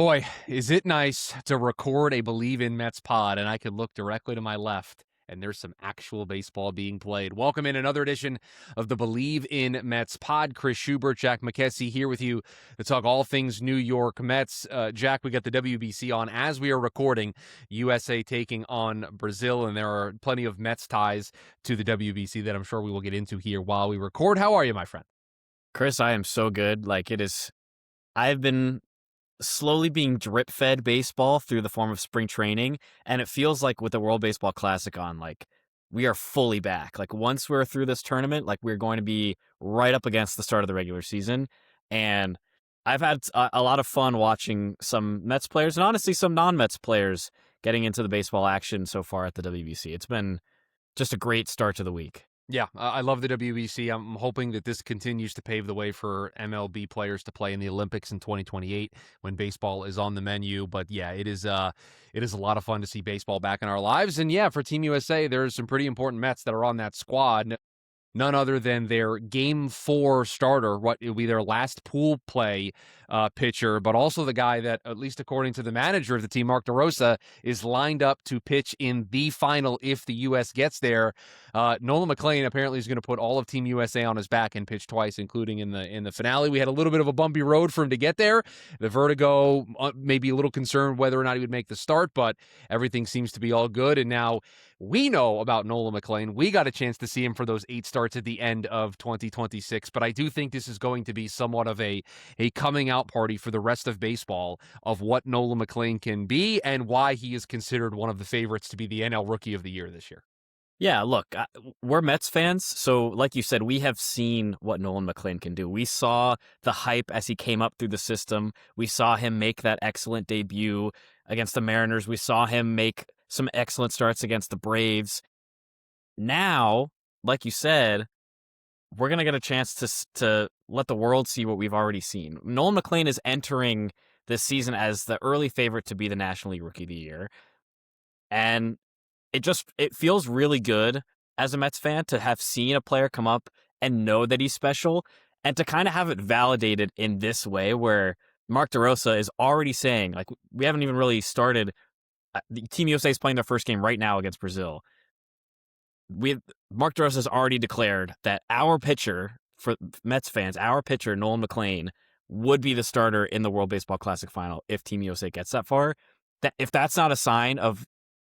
Boy, is it nice to record a Believe in Mets pod, and I can look directly to my left, and there's some actual baseball being played. Welcome in another edition of the Believe in Mets pod. Chris Schubert, Jack McKessie here with you to talk all things New York Mets. Jack, we got the WBC on as we are recording. USA taking on Brazil, and there are plenty of Mets ties to the WBC that I'm sure we will get into here while we record. How are you, my friend? Chris, I am so good. I've been slowly being drip fed baseball through the form of spring training. And it feels like with the World Baseball Classic on, we are fully back. Like once we're through this tournament, we're going to be right up against the start of the regular season. And I've had a lot of fun watching some Mets players and honestly some non-Mets players getting into the baseball action so far at the WBC. It's been just a great start to the week. Yeah, I love the WBC. I'm hoping that this continues to pave the way for MLB players to play in the Olympics in 2028 when baseball is on the menu. But yeah, it is a lot of fun to see baseball back in our lives. And yeah, for Team USA, there's some pretty important Mets that are on that squad. None other than their Game 4 starter, what will be their last pool play pitcher, but also the guy that, at least according to the manager of the team, Mark DeRosa, is lined up to pitch in the final if the U.S. gets there. Nolan McLean apparently is going to put all of Team USA on his back and pitch twice, including in the finale. We had a little bit of a bumpy road for him to get there. The vertigo, maybe a little concerned whether or not he would make the start, but everything seems to be all good. And now we know about Nolan McLean. We got a chance to see him for those 8 starts at the end of 2026, but I do think this is going to be somewhat of a coming out party for the rest of baseball of what Nolan McLean can be and why he is considered one of the favorites to be the NL Rookie of the Year this year. Yeah, look, we're Mets fans, so like you said, we have seen what Nolan McLean can do. We saw the hype as he came up through the system. We saw him make that excellent debut against the Mariners. We saw him make some excellent starts against the Braves. Now, like you said, we're going to get a chance to let the world see what we've already seen. Nolan McLean is entering this season as the early favorite to be the National League Rookie of the Year. And it feels really good as a Mets fan to have seen a player come up and know that he's special and to kind of have it validated in this way where Mark DeRosa is already saying, we haven't even really started. The Team USA is playing their first game right now against Brazil. Mark DeRosa has already declared that our pitcher, for Mets fans, our pitcher, Nolan McLean, would be the starter in the World Baseball Classic final if Team USA gets that far. If that's not a sign of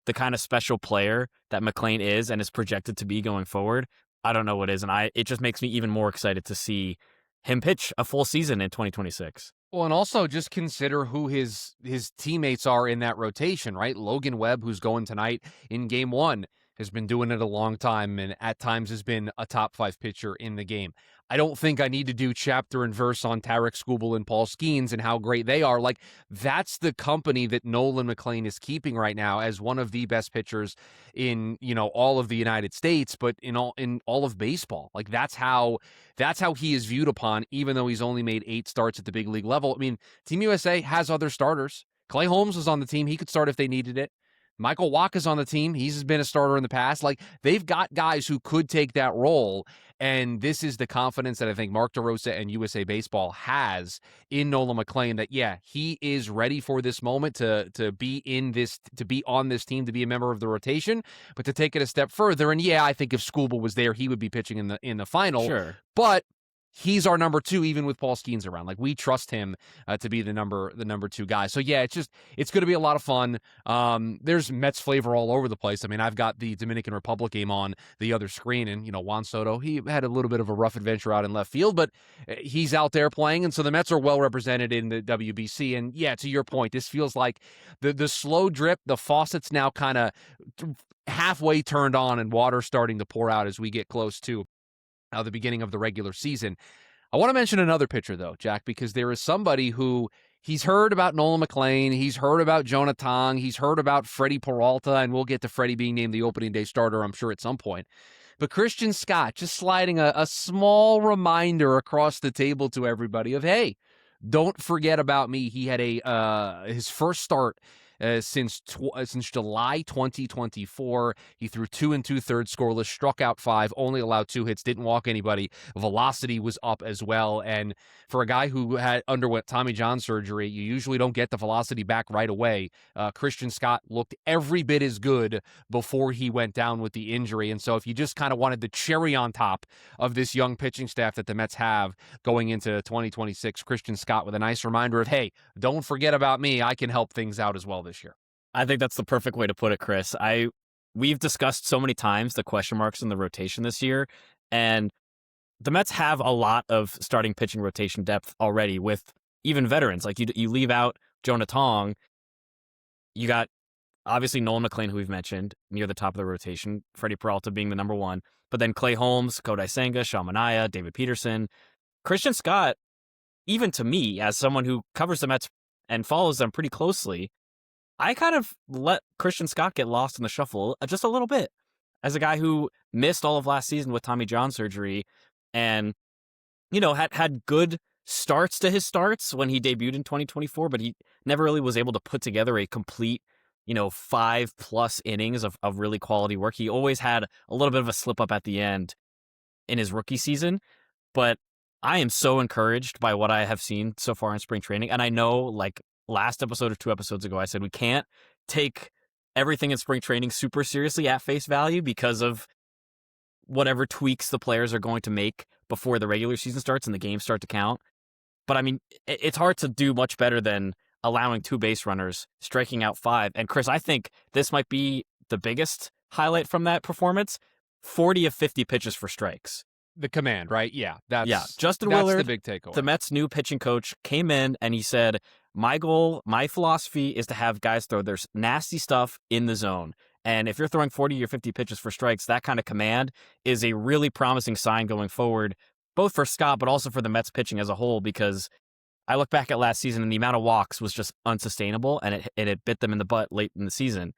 the kind of special player that McLean is and is projected to be going forward, I don't know what is. And it just makes me even more excited to see him pitch a full season in 2026. Well, and also just consider who his teammates are in that rotation, right? Logan Webb, who's going tonight in Game 1, has been doing it a long time and at times has been a top 5 pitcher in the game. I don't think I need to do chapter and verse on Tarek Skubal and Paul Skeens and how great they are. That's the company that Nolan McLean is keeping right now as one of the best pitchers in, all of the United States, but in all of baseball. That's how he is viewed upon, even though he's only made 8 starts at the big league level. I mean, Team USA has other starters. Clay Holmes was on the team. He could start if they needed it. Michael Wacha's on the team. He's been a starter in the past. They've got guys who could take that role, and this is the confidence that I think Mark DeRosa and USA Baseball has in Nolan McLean that, yeah, he is ready for this moment to be on this team, to be a member of the rotation, but to take it a step further. And yeah, I think if Skubal was there, he would be pitching in the final. Sure. But he's our number 2, even with Paul Skeens around. We trust him to be the number 2 guy. So yeah, it's going to be a lot of fun. There's Mets flavor all over the place. I mean, I've got the Dominican Republic game on the other screen, and Juan Soto, he had a little bit of a rough adventure out in left field, but he's out there playing, and so the Mets are well represented in the WBC. And yeah, to your point, this feels like the slow drip. The faucet's now kind of halfway turned on, and water starting to pour out as we get close to the beginning of the regular season. I want to mention another pitcher, though, Jack, because there is somebody who he's heard about Nolan McLean, he's heard about Jonah Tong, he's heard about Freddy Peralta, and we'll get to Freddy being named the opening day starter, I'm sure, at some point. But Christian Scott just sliding a small reminder across the table to everybody of, hey, don't forget about me. He had his first start since July 2024. He threw 2 2/3 scoreless, struck out 5, only allowed 2 hits, didn't walk anybody. Velocity was up as well. And for a guy who had underwent Tommy John surgery, you usually don't get the velocity back right away. Christian Scott looked every bit as good before he went down with the injury. And so if you just kind of wanted the cherry on top of this young pitching staff that the Mets have going into 2026, Christian Scott with a nice reminder of, hey, don't forget about me. I can help things out as well this year. I think that's the perfect way to put it, Chris. We've discussed so many times the question marks in the rotation this year, and the Mets have a lot of starting pitching rotation depth already with even veterans. Like you leave out Jonah Tong, you got obviously Nolan McLean, who we've mentioned, near the top of the rotation, Freddy Peralta being the number one, but then Clay Holmes, Kodai Senga, Sean Manaea, David Peterson, Christian Scott. Even to me, as someone who covers the Mets and follows them pretty closely, I kind of let Christian Scott get lost in the shuffle just a little bit. As a guy who missed all of last season with Tommy John surgery and, had good starts to his starts when he debuted in 2024, but he never really was able to put together a complete, 5+ innings of really quality work. He always had a little bit of a slip up at the end in his rookie season, but I am so encouraged by what I have seen so far in spring training. And I know, like last episode or 2 episodes ago, I said we can't take everything in spring training super seriously at face value because of whatever tweaks the players are going to make before the regular season starts and the games start to count. But I mean, it's hard to do much better than allowing 2 base runners, striking out 5. And Chris, I think this might be the biggest highlight from that performance: 40 of 50 pitches for strikes. The command, right? Yeah, Justin that's Willard, the big takeaway. the Mets' new pitching coach, came in and he said, my goal, my philosophy is to have guys throw their nasty stuff in the zone. And if you're throwing 40 or 50 pitches for strikes, that kind of command is a really promising sign going forward, both for Scott, but also for the Mets pitching as a whole, because I look back at last season and the amount of walks was just unsustainable, and it bit them in the butt late in the season.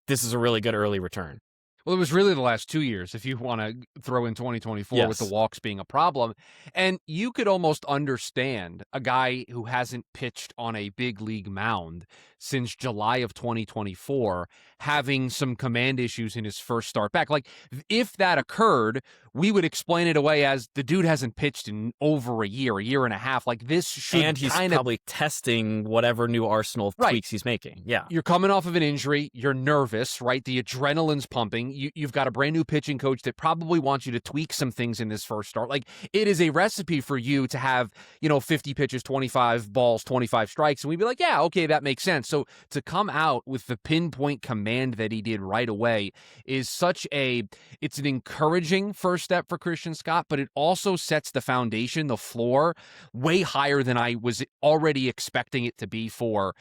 This is a really good early return. Well, it was really the last 2 years, if you want to throw in 2024 with the walks being a problem. And you could almost understand a guy who hasn't pitched on a big league mound since July of 2024 having some command issues in his first start back. Like, if that occurred, we would explain it away as the dude hasn't pitched in over a year and a half. Like, this should And he's probably testing whatever new arsenal tweaks he's making. Yeah. You're coming off of an injury. You're nervous, right? The adrenaline's pumping. You've got a brand new pitching coach that probably wants you to tweak some things in this first start. Like, it is a recipe for you to have, 50 pitches, 25 balls, 25 strikes. And we'd be like, yeah, okay, that makes sense. So to come out with the pinpoint command that he did right away is it's an encouraging first step for Christian Scott, but it also sets the foundation, the floor, way higher than I was already expecting it to be for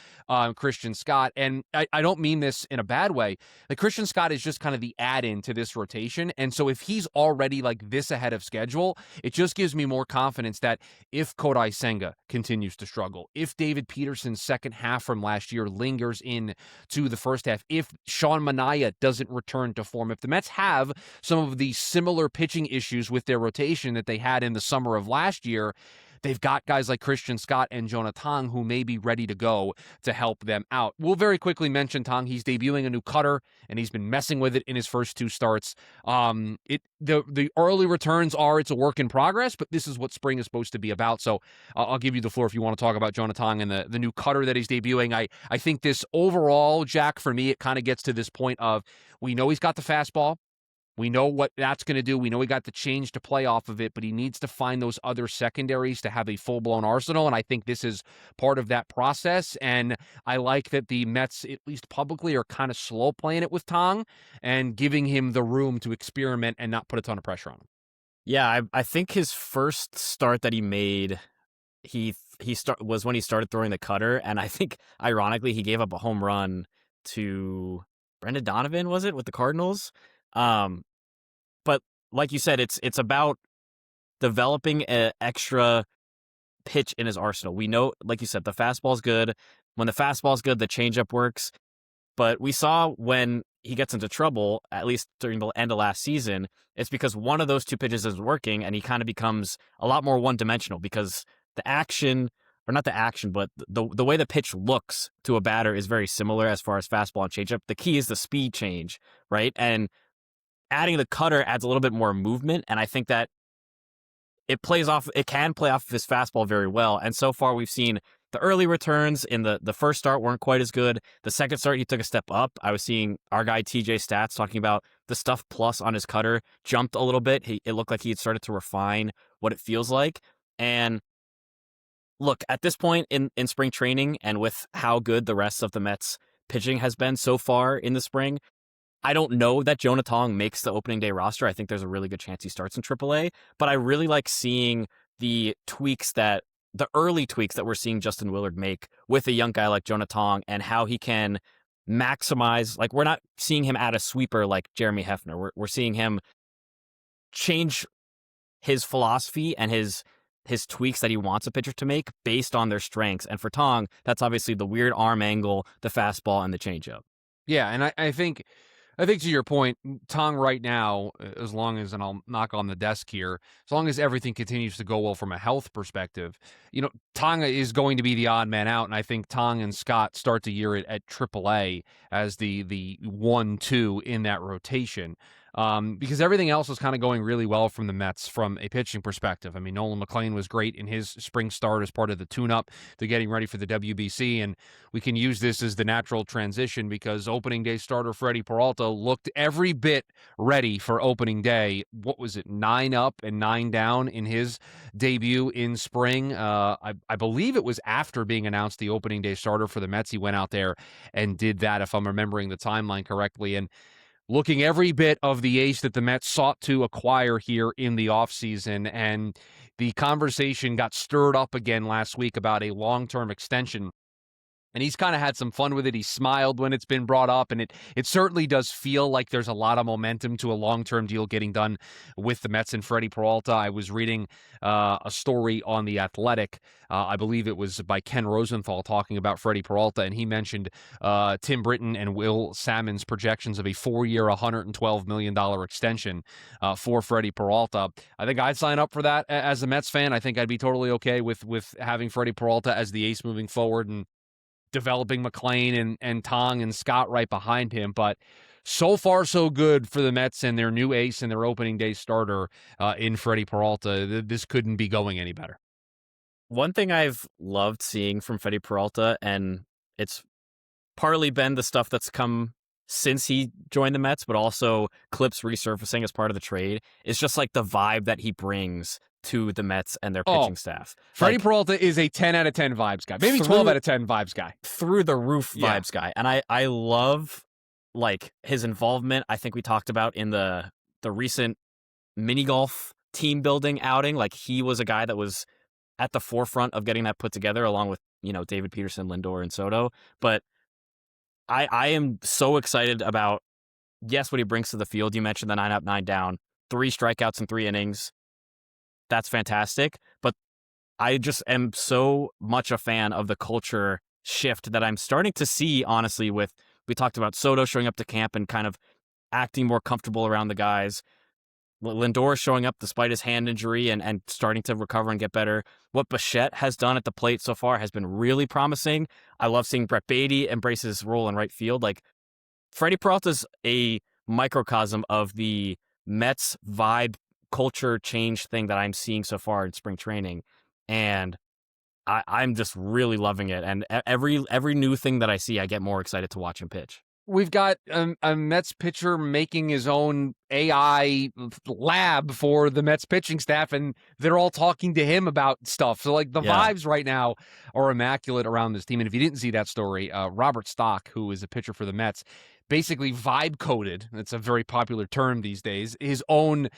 Christian Scott. And I don't mean this in a bad way. Like, Christian Scott is just kind of the add-in to this rotation. And so if he's already like this ahead of schedule, it just gives me more confidence that if Kodai Senga continues to struggle, if David Peterson's second half from last year lingers in to the first half, if Sean Manaea doesn't return to form, if the Mets have some of the similar pitching issues with their rotation that they had in the summer of last year, they've got guys like Christian Scott and Jonah Tong who may be ready to go to help them out. We'll very quickly mention Tong. He's debuting a new cutter, and he's been messing with it in his first 2 starts. The early returns it's a work in progress, but this is what spring is supposed to be about. So I'll give you the floor if you want to talk about Jonah Tong and the new cutter that he's debuting. I think this overall, Jack, for me, it kind of gets to this point of, we know he's got the fastball. We know what that's going to do. We know he got the change to play off of it, but he needs to find those other secondaries to have a full-blown arsenal, and I think this is part of that process. And I like that the Mets, at least publicly, are kind of slow playing it with Tong and giving him the room to experiment and not put a ton of pressure on him. Yeah, I think his first start that he made, was when he started throwing the cutter, and I think, ironically, he gave up a home run to Brendan Donovan, was it, with the Cardinals? But like you said, it's about developing an extra pitch in his arsenal. We know, like you said, the fastball's good. When the fastball's good, the changeup works. But we saw when he gets into trouble, at least during the end of last season, it's because one of those 2 pitches is working, and he kind of becomes a lot more one-dimensional because the action or not the action, but the way the pitch looks to a batter is very similar as far as fastball and changeup. The key is the speed change, right? And adding the cutter adds a little bit more movement, and I think that it can play off of his fastball very well. And so far we've seen the early returns in the first start weren't quite as good. The second start, he took a step up. I was seeing our guy TJ Stats talking about the stuff plus on his cutter jumped a little bit. It looked like he had started to refine what it feels like. And look, at this point in spring training and with how good the rest of the Mets pitching has been so far in the spring, I don't know that Jonah Tong makes the opening day roster. I think there's a really good chance he starts in AAA, but I really like seeing the early tweaks that we're seeing Justin Willard make with a young guy like Jonah Tong and how he can maximize, like, we're not seeing him add a sweeper like Jeremy Hefner. We're seeing him change his philosophy and his tweaks that he wants a pitcher to make based on their strengths. And for Tong, that's obviously the weird arm angle, the fastball, and the changeup. Yeah, and I think to your point, Tong right now, as long as, and I'll knock on the desk here, as long as everything continues to go well from a health perspective, Tong is going to be the odd man out, and I think Tong and Scott start the year at AAA as the 1-2 in that rotation. Because everything else was kind of going really well from the Mets from a pitching perspective. I mean, Nolan McLean was great in his spring start as part of the tune-up to getting ready for the WBC, and we can use this as the natural transition because opening day starter Freddy Peralta looked every bit ready for opening day. What was it, 9 up and 9 down in his debut in spring? I believe it was after being announced the opening day starter for the Mets. He went out there and did that, if I'm remembering the timeline correctly, and looking every bit of the ace that the Mets sought to acquire here in the offseason. And the conversation got stirred up again last week about a long-term extension. And he's kind of had some fun with it. He smiled when it's been brought up, and it certainly does feel like there's a lot of momentum to a long-term deal getting done with the Mets and Freddy Peralta. I was reading a story on The Athletic. I believe it was by Ken Rosenthal talking about Freddy Peralta, and he mentioned Tim Britton and Will Salmon's projections of a 4-year, $112 million extension for Freddy Peralta. I think I'd sign up for that as a Mets fan. I think I'd be totally okay with having Freddy Peralta as the ace moving forward and developing McLean and Tong and Scott right behind him. But so far, so good for the Mets and their new ace and their opening day starter in Freddy Peralta. This couldn't be going any better. One thing I've loved seeing from Freddy Peralta, and it's partly been the stuff that's come since he joined the Mets, but also clips resurfacing as part of the trade, is just like the vibe that he brings to the Mets and their pitching staff. Freddy Peralta is a 10 out of 10 vibes guy. Maybe 12 out of 10 vibes guy. Through the roof vibes guy. And I love like his involvement. I think we talked about in the recent mini golf team building outing. Like, he was a guy that was at the forefront of getting that put together along with, David Peterson, Lindor, and Soto. But I am so excited about, yes, what he brings to the field. You mentioned the 9 up, 9 down, 3 strikeouts in 3 innings. That's fantastic. But I just am so much a fan of the culture shift that I'm starting to see, honestly, we talked about Soto showing up to camp and kind of acting more comfortable around the guys. Lindor showing up despite his hand injury and starting to recover and get better. What Bichette has done at the plate so far has been really promising. I love seeing Brett Beatty embrace his role in right field. Like, Freddy Peralta's a microcosm of the Mets vibe culture change thing that I'm seeing so far in spring training. And I'm just really loving it. And every new thing that I see, I get more excited to watch him pitch. We've got a Mets pitcher making his own AI lab for the Mets pitching staff, and they're all talking to him about stuff. So, like, the vibes right now are immaculate around this team. And if you didn't see that story, Robert Stock, who is a pitcher for the Mets, basically vibe coded, that's a very popular term these days, his own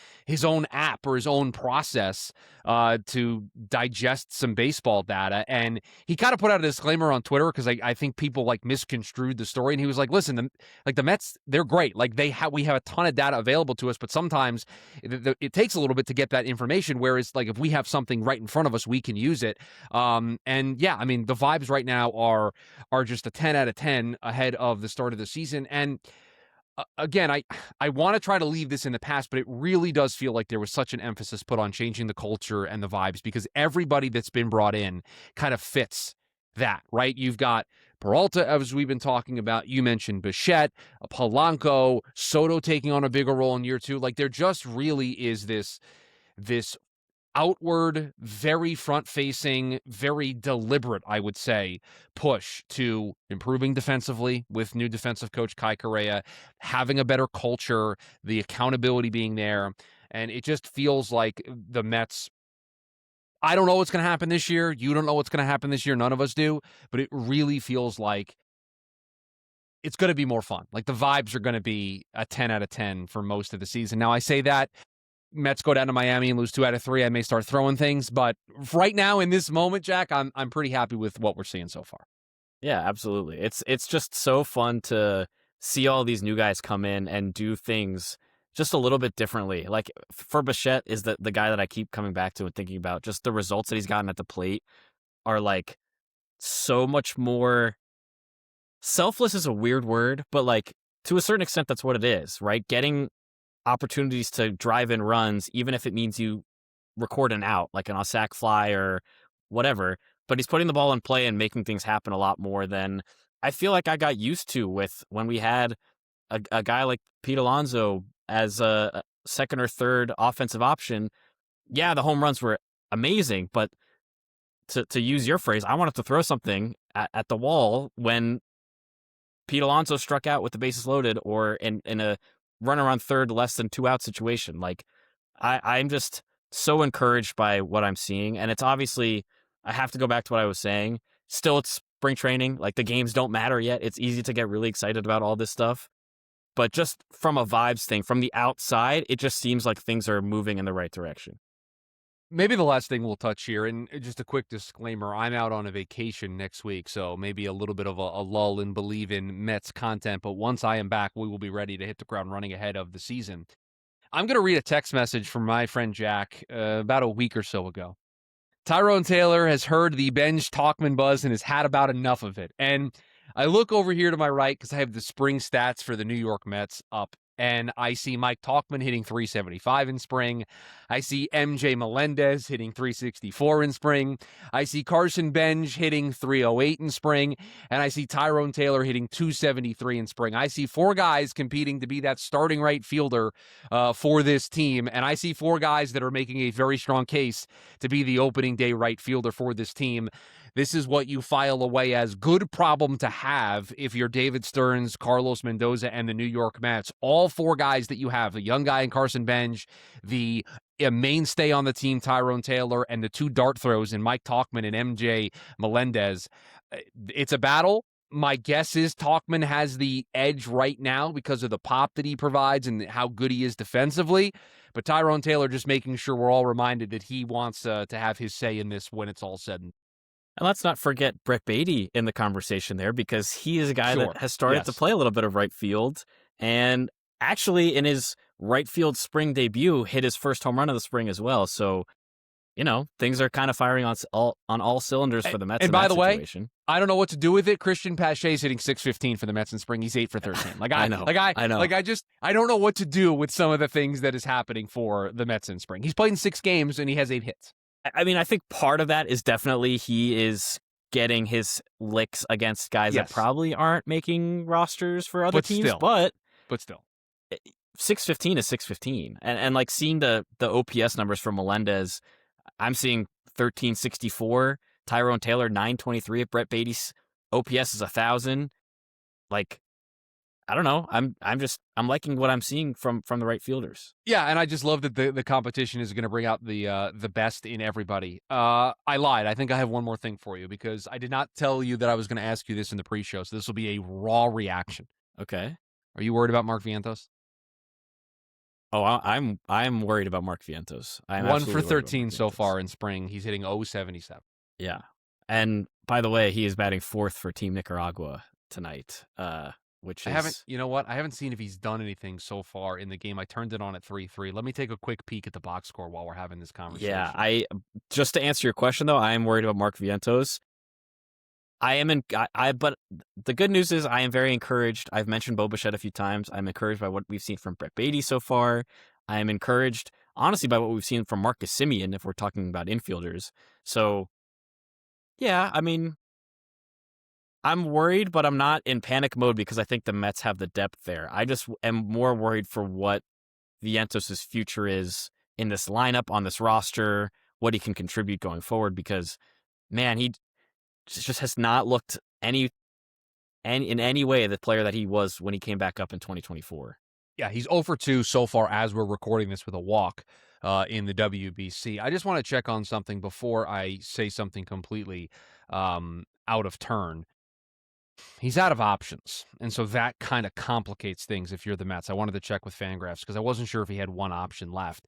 app or his own process to digest some baseball data. And he kind of put out a disclaimer on Twitter because I think people like misconstrued the story. And he was like, listen, the Mets, they're great. Like, we have a ton of data available to us, but sometimes it takes a little bit to get that information. Whereas, like, if we have something right in front of us, we can use it. And yeah, I mean, the vibes right now are just a 10 out of 10 ahead of the start of the season. And again, I want to try to leave this in the past, but it really does feel like there was such an emphasis put on changing the culture and the vibes because everybody that's been brought in kind of fits that, right? You've got Peralta, as we've been talking about. You mentioned Bichette, Polanco, Soto taking on a bigger role in year two. Like there just really is this outward, very front facing, very deliberate, I would say, push to improving defensively with new defensive coach Kai Correa, having a better culture, the accountability being there. And it just feels like the Mets. I don't know what's going to happen this year. You don't know what's going to happen this year. None of us do. But it really feels like it's going to be more fun. Like the vibes are going to be a 10 out of 10 for most of the season. Now, I say that Mets go down to Miami and lose 2 out of 3, I may start throwing things. But right now, in this moment, Jack, I'm pretty happy with what we're seeing so far. Yeah, absolutely. It's just so fun to see all these new guys come in and do things just a little bit differently. Like for Bichette is the guy that I keep coming back to and thinking about. Just the results that he's gotten at the plate are like so much more selfless is a weird word, but like to a certain extent that's what it is, right? Getting opportunities to drive in runs, even if it means you record an out, like an on sac fly or whatever. But he's putting the ball in play and making things happen a lot more than I feel like I got used to with when we had a guy like Pete Alonso as a second or third offensive option. Yeah, the home runs were amazing, but to use your phrase, I wanted to throw something at the wall when Pete Alonso struck out with the bases loaded or in a runner on third less than 2 out situation. Like I'm just so encouraged by what I'm seeing. And it's obviously, I have to go back to what I was saying. Still, it's spring training. Like the games don't matter yet. It's easy to get really excited about all this stuff. But just from a vibes thing, from the outside, it just seems like things are moving in the right direction. Maybe the last thing we'll touch here, and just a quick disclaimer, I'm out on a vacation next week, so maybe a little bit of a lull in believe in Mets content, but once I am back, we will be ready to hit the ground running ahead of the season. I'm going to read a text message from my friend Jack about a week or so ago. Tyrone Taylor has heard the Benj Talkman buzz and has had about enough of it. And I look over here to my right because I have the spring stats for the New York Mets up. And I see Mike Talkman hitting 375 in spring. I see MJ Melendez hitting 364 in spring. I see Carson Benj hitting 308 in spring. And I see Tyrone Taylor hitting 273 in spring. I see 4 guys competing to be that starting right fielder for this team. And I see 4 guys that are making a very strong case to be the opening day right fielder for this team. This is what you file away as good problem to have if you're David Stearns, Carlos Mendoza, and the New York Mets. All 4 guys that you have, a young guy in Carson Benj, the mainstay on the team, Tyrone Taylor, and the 2 dart throws in Mike Talkman and MJ Melendez. It's a battle. My guess is Talkman has the edge right now because of the pop that he provides and how good he is defensively. But Tyrone Taylor just making sure we're all reminded that he wants to have his say in this when it's all said and And let's not forget Brett Beatty in the conversation there because he is a guy Sure. that has started to play a little bit of right field and actually in his right field spring debut hit his first home run of the spring as well. So, you know, things are kind of firing on all cylinders for the Mets. And in by that the way, situation. I don't know what to do with it. Christian Pache's hitting 615 for the Mets in spring. He's 8 for 13. Like I know. I don't know what to do with some of the things that is happening for the Mets in spring. He's played in 6 games and he has 8 hits. I mean, I think part of that is definitely he is getting his licks against guys that probably aren't making rosters for other teams, but still. 615 is 615. And like seeing the OPS numbers for Melendez, I'm seeing 1364, Tyrone Taylor 923, Brett Beatty's OPS is 1,000. Like, I don't know. I'm liking what I'm seeing from the right fielders. Yeah, and I just love that the competition is going to bring out the best in everybody. I lied. I think I have one more thing for you because I did not tell you that I was going to ask you this in the pre-show. So this will be a raw reaction. Okay. Are you worried about Mark Vientos? Oh, I'm worried about Mark Vientos. I'm 1 for 13 so far in spring. He's hitting 0.77. Yeah. And by the way, he is batting 4th for Team Nicaragua tonight. Which is... you know what? I haven't seen if he's done anything so far in the game. I turned it on at 3-3. Let me take a quick peek at the box score while we're having this conversation. Yeah, just to answer your question, though, I am worried about Mark Vientos. I am in. But the good news is I am very encouraged. I've mentioned Bo Bichette a few times. I'm encouraged by what we've seen from Brett Beatty so far. I am encouraged, honestly, by what we've seen from Marcus Simeon, if we're talking about infielders. So yeah, I mean, I'm worried, but I'm not in panic mode because I think the Mets have the depth there. I just am more worried for what Vientos' future is in this lineup, on this roster, what he can contribute going forward. Because man, he just has not looked any in any way the player that he was when he came back up in 2024. Yeah, he's 0 for 2 so far as we're recording this with a walk in the WBC. I just want to check on something before I say something completely out of turn. He's out of options, and so that kind of complicates things if you're the Mets. I wanted to check with Fangraphs because I wasn't sure if he had one option left.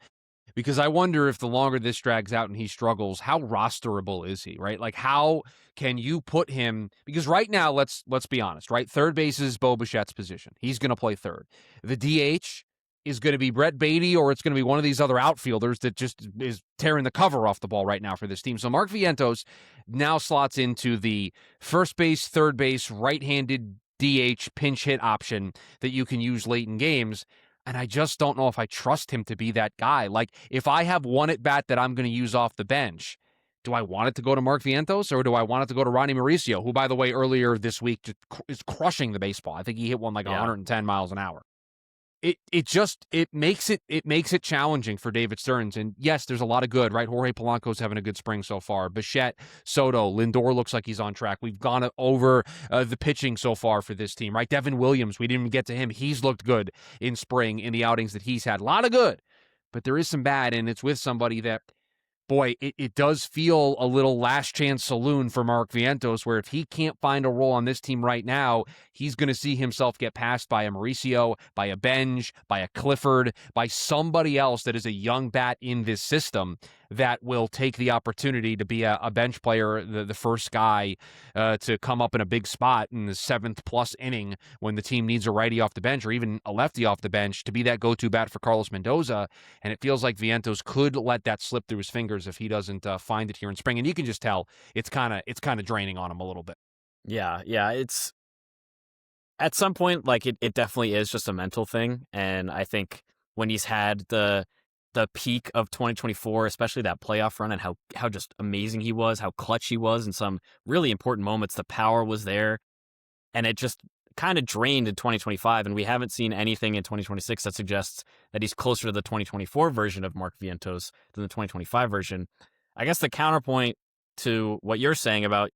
Because I wonder if the longer this drags out and he struggles, how rosterable is he, right? Like, how can you put him? Because right now, let's be honest, right? Third base is Bo Bichette's position. He's going to play third. The DH is going to be Brett Beatty, or it's going to be one of these other outfielders that just is tearing the cover off the ball right now for this team. So Mark Vientos now slots into the first base, third base, right-handed DH pinch hit option that you can use late in games. And I just don't know if I trust him to be that guy. Like, if I have one at bat that I'm going to use off the bench, do I want it to go to Mark Vientos, or do I want it to go to Ronnie Mauricio, who, by the way, earlier this week just is crushing the baseball? I think he hit one like 110 miles an hour. It makes it challenging for David Stearns. And yes, there's a lot of good, right? Jorge Polanco's having a good spring so far. Bichette, Soto, Lindor looks like he's on track. We've gone over the pitching so far for this team, right? Devin Williams, we didn't even get to him. He's looked good in spring in the outings that he's had. A lot of good, but there is some bad, and it's with somebody that, boy, it does feel a little last chance saloon for Mark Vientos, where if he can't find a role on this team right now, he's going to see himself get passed by a Mauricio, by a Benj, by a Clifford, by somebody else that is a young bat in this system that will take the opportunity to be a bench player, the first guy to come up in a big spot in the seventh plus inning when the team needs a righty off the bench or even a lefty off the bench to be that go-to bat for Carlos Mendoza. And it feels like Vientos could let that slip through his fingers if he doesn't find it here in spring. And you can just tell it's kind of draining on him a little bit. Yeah, it's at some point, like it definitely is just a mental thing. And I think when he's had the peak of 2024, especially that playoff run and how just amazing he was, how clutch he was in some really important moments, the power was there, and it just kind of drained in 2025. And we haven't seen anything in 2026 that suggests that he's closer to the 2024 version of Mark Vientos than the 2025 version. I guess the counterpoint to what you're saying about,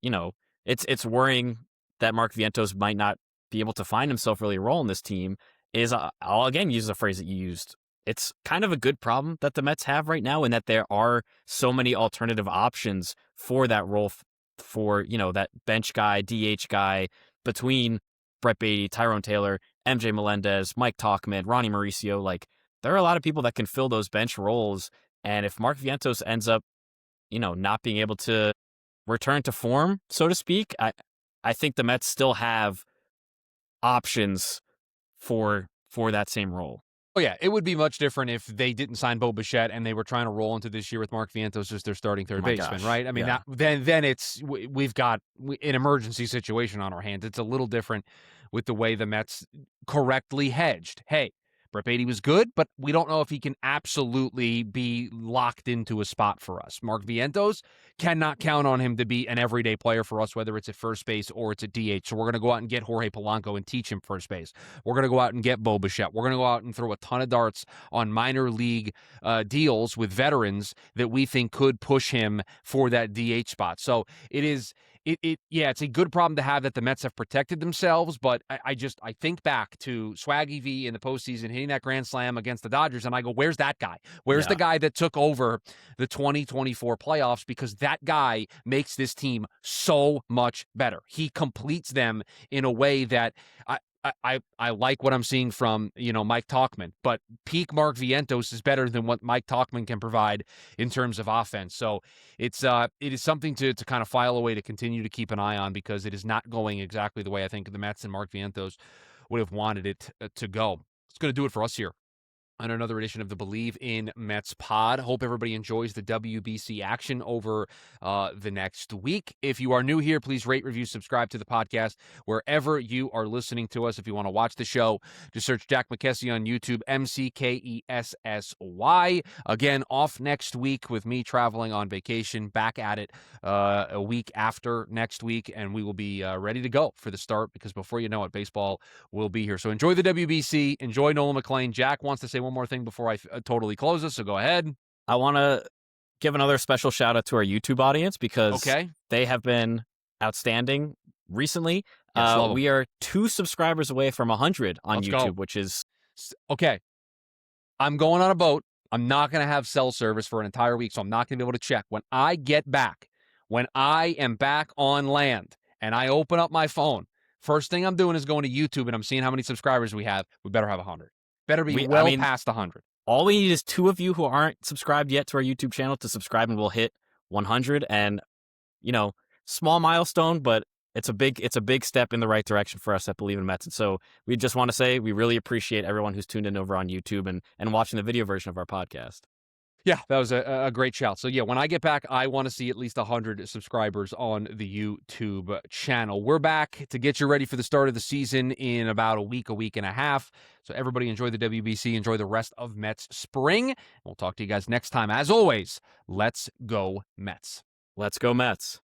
it's worrying that Mark Vientos might not be able to find himself really a role in this team is, I'll again use the phrase that you used. It's kind of a good problem that the Mets have right now, in that there are so many alternative options for that role, for, that bench guy, DH guy, between Brett Beatty, Tyrone Taylor, MJ Melendez, Mike Tauchman, Ronnie Mauricio. Like, there are a lot of people that can fill those bench roles. And if Mark Vientos ends up, not being able to return to form, so to speak, I think the Mets still have options for that same role. Oh, yeah, it would be much different if they didn't sign Bo Bichette and they were trying to roll into this year with Mark Vientos as their starting third baseman, right? I mean, yeah. then we've got an emergency situation on our hands. It's a little different with the way the Mets correctly hedged. Hey, Brett Beatty was good, but we don't know if he can absolutely be locked into a spot for us. Mark Vientos cannot count on him to be an everyday player for us, whether it's at first base or it's at DH. So we're going to go out and get Jorge Polanco and teach him first base. We're going to go out and get Bo Bichette. We're going to go out and throw a ton of darts on minor league deals with veterans that we think could push him for that DH spot. So it's a good problem to have that the Mets have protected themselves, but I think back to Swaggy V in the postseason hitting that grand slam against the Dodgers, and I go, where's that guy? Where's the guy that took over the 2024 playoffs? Because that guy makes this team so much better. He completes them in a way that I like what I'm seeing from, Mike Tauchman, but peak Mark Vientos is better than what Mike Tauchman can provide in terms of offense. So it is something to kind of file away, to continue to keep an eye on, because it is not going exactly the way I think the Mets and Mark Vientos would have wanted it to go. It's going to do it for us here on another edition of the Believe in Mets pod. Hope everybody enjoys the WBC action over the next week. If you are new here, please rate, review, subscribe to the podcast wherever you are listening to us. If you want to watch the show, just search Jack McKessie on YouTube, McKessy. Again, off next week with me traveling on vacation, back at it a week after next week, and we will be ready to go for the start, because before you know it, baseball will be here. So enjoy the WBC, enjoy Nolan McLean. Jack wants to say one more thing before I totally close this, so go ahead. I want to give another special shout out to our YouTube audience, because they have been outstanding recently. Yes, we are 2 subscribers away from 100 on YouTube, which is... Okay. I'm going on a boat. I'm not going to have cell service for an entire week, so I'm not going to be able to check. When I get back, when I am back on land and I open up my phone, first thing I'm doing is going to YouTube and I'm seeing how many subscribers we have. We better have 100. Better be past 100. All we need is 2 of you who aren't subscribed yet to our YouTube channel to subscribe, and we'll hit 100. And, small milestone, but it's a big step in the right direction for us at Believe in Mets. And so we just want to say we really appreciate everyone who's tuned in over on YouTube and watching the video version of our podcast. Yeah, that was a great shout. So, yeah, when I get back, I want to see at least 100 subscribers on the YouTube channel. We're back to get you ready for the start of the season in about a week and a half. So, everybody enjoy the WBC. Enjoy the rest of Mets spring. We'll talk to you guys next time. As always, let's go Mets. Let's go Mets.